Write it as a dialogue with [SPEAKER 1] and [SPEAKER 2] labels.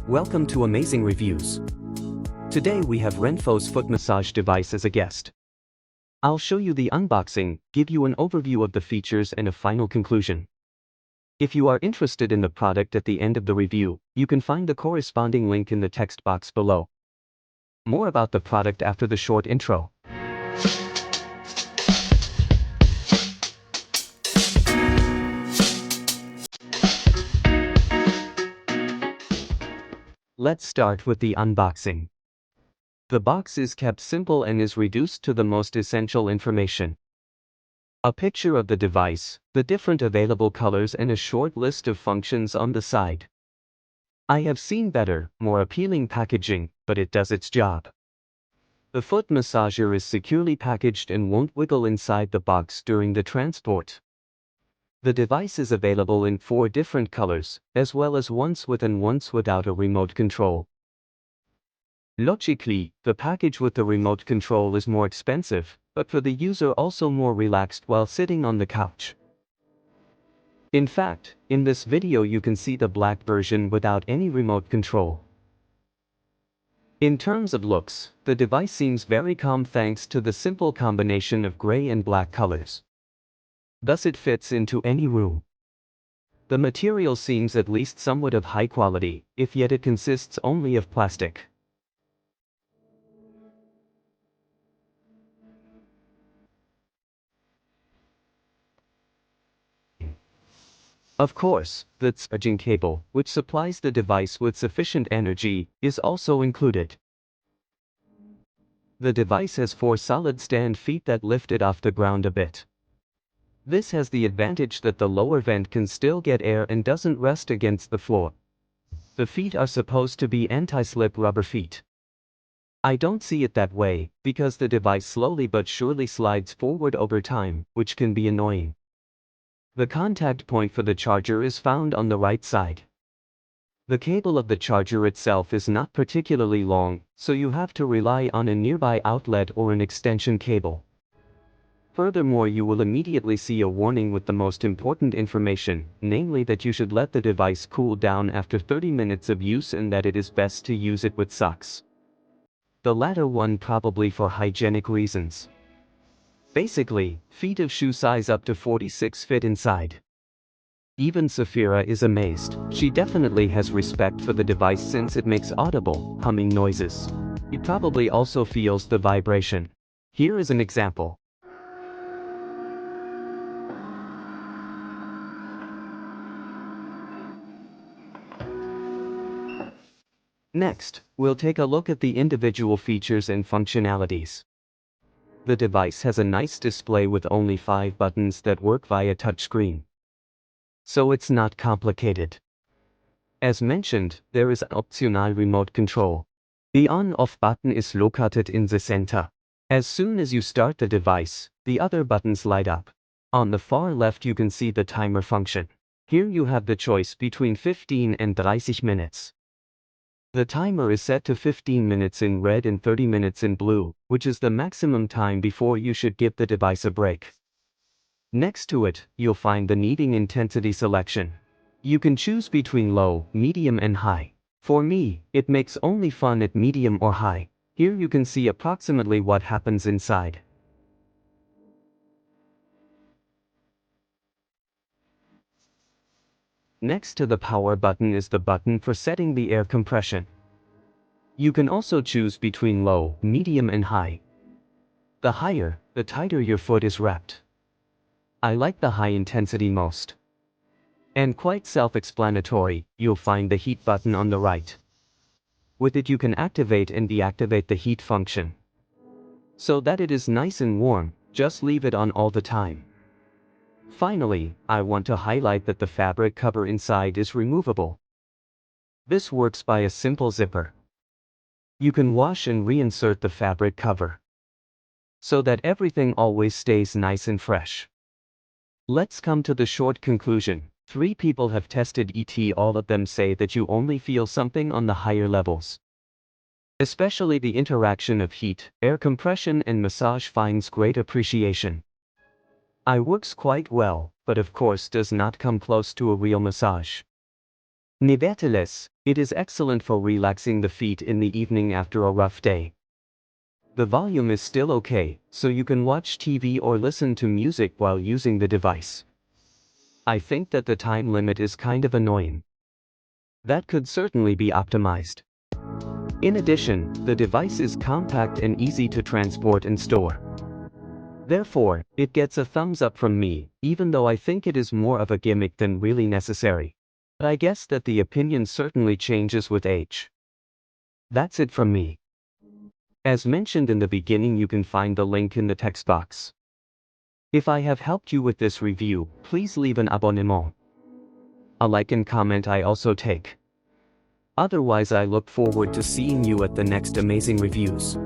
[SPEAKER 1] Welcome to Amazing Reviews. Today we have Renpho's foot massage device as a guest. I'll show you the unboxing, give you an overview of the features and a final conclusion. If you are interested in the product at the end of the review, you can find the corresponding link in the text box below. More about the product after the short intro. Let's start with the unboxing. The box is kept simple and is reduced to the most essential information. A picture of the device, the different available colors and a short list of functions on the side. I have seen better, more appealing packaging, but it does its job. The foot massager is securely packaged and won't wiggle inside the box during the transport. The device is available in 4 different colors, as well as once with and once without a remote control. Logically, the package with the remote control is more expensive, but for the user also more relaxed while sitting on the couch. In fact, in this video you can see the black version without any remote control. In terms of looks, the device seems very calm thanks to the simple combination of gray and black colors. Thus it fits into any room. The material seems at least somewhat of high quality, if yet it consists only of plastic. Of course, the charging cable, which supplies the device with sufficient energy, is also included. The device has 4 solid stand feet that lift it off the ground a bit. This has the advantage that the lower vent can still get air and doesn't rest against the floor. The feet are supposed to be anti-slip rubber feet. I don't see it that way, because the device slowly but surely slides forward over time, which can be annoying. The contact point for the charger is found on the right side. The cable of the charger itself is not particularly long, so you have to rely on a nearby outlet or an extension cable. Furthermore, you will immediately see a warning with the most important information, namely that you should let the device cool down after 30 minutes of use and that it is best to use it with socks. The latter one probably for hygienic reasons. Basically, feet of shoe size up to 46 fit inside. Even Safira is amazed. She definitely has respect for the device since it makes audible, humming noises. It probably also feels the vibration. Here is an example. Next, we'll take a look at the individual features and functionalities. The device has a nice display with only 5 buttons that work via touchscreen. So it's not complicated. As mentioned, there is an optional remote control. The on-off button is located in the center. As soon as you start the device, the other buttons light up. On the far left you can see the timer function. Here you have the choice between 15 and 30 minutes. The timer is set to 15 minutes in red and 30 minutes in blue, which is the maximum time before you should give the device a break. Next to it, you'll find the kneading intensity selection. You can choose between low, medium and high. For me, it makes only fun at medium or high. Here you can see approximately what happens inside. Next to the power button is the button for setting the air compression. You can also choose between low, medium and high. The higher, the tighter your foot is wrapped. I like the high intensity most. And quite self-explanatory, you'll find the heat button on the right. With it you can activate and deactivate the heat function. So that it is nice and warm, just leave it on all the time. Finally, I want to highlight that the fabric cover inside is removable. This works by a simple zipper. You can wash and reinsert the fabric cover, so that everything always stays nice and fresh. Let's come to the short conclusion. 3 people have tested it, all of them say that you only feel something on the higher levels. Especially the interaction of heat, air compression and massage finds great appreciation. It works quite well, but of course does not come close to a real massage. Nevertheless, it is excellent for relaxing the feet in the evening after a rough day. The volume is still okay, so you can watch TV or listen to music while using the device. I think that the time limit is kind of annoying. That could certainly be optimized. In addition, the device is compact and easy to transport and store. Therefore, it gets a thumbs up from me, even though I think it is more of a gimmick than really necessary. But I guess that the opinion certainly changes with age. That's it from me. As mentioned in the beginning, you can find the link in the text box. If I have helped you with this review, please leave an abonnement. A like and comment I also take. Otherwise, I look forward to seeing you at the next amazing reviews.